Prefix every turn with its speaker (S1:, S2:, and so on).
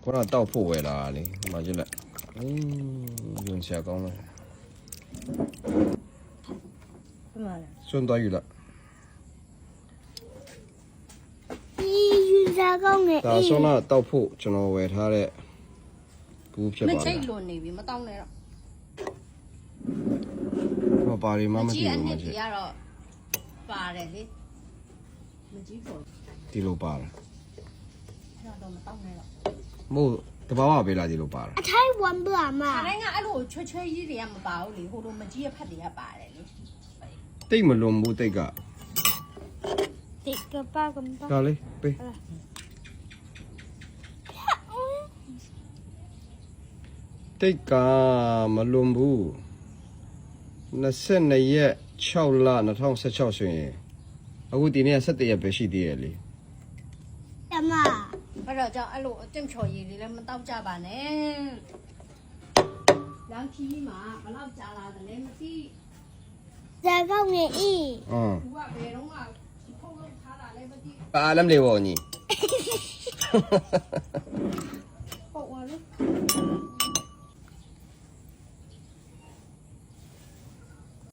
S1: ခုနတောက်ဖို့ဝယ်လာလေမှကြည့်လိုက်ယွန်ရှာကောင်းလားစွန့်သွားယူလား
S2: ယူစားကောင်းနေ
S1: ဒါဆိုတော့တောက်ဖို့ကျွန်တော်ဝယ်ထားတဲ့ဘူးဖြစ်ပါလား
S3: မချိတ်လွန်နေပြီမတောင်းနဲ့တော့
S1: မပါရီမမသိဘူးမချိတ်
S3: ကြီးကတော့ပါတယ်လေမကြီးဖို့
S1: ဒီလိုပါလား
S3: အဲ့တော့မတောင်းနဲ့တော့
S1: မို့တဘာဝပေးလာဒီလိုပါလား
S2: အထိုင်ဝန်ပါမ
S3: ခါတိုင်းကအဲ့လိုချွဲချွဲကြီးတွေကမပါဘူးလေဟိုလိုမကြီးရဖက်တွေကပါတယ်လေ
S1: တိတ်မလွန်ဘူးတိတ်က
S2: တိတ်ကပါကပါ
S1: ဒါလေးပေးတိတ်ကမလွန်ဘူး22ရက်6လ2016ဆိုရင်အခုဒီနေ့17ရက်ပဲရှိသေးတယ်လေ
S2: တမ
S3: အဲ့တော့ကြောင့်အဲ့လိုအတင်ချော်ရည်တွေလည်းမတောက်ကြပါနဲ့လမ်းခီးမှာဘလောက်ကြာလာတယ်လဲမသိ
S2: စားကောင်းနေဤ
S3: သူကဘယ်တော့မှဖုန်းလုံးထားတာလည်းမသိ
S1: ပါလမ်းလေးပေါ့ညီ
S3: ပေါ့ဝါလို့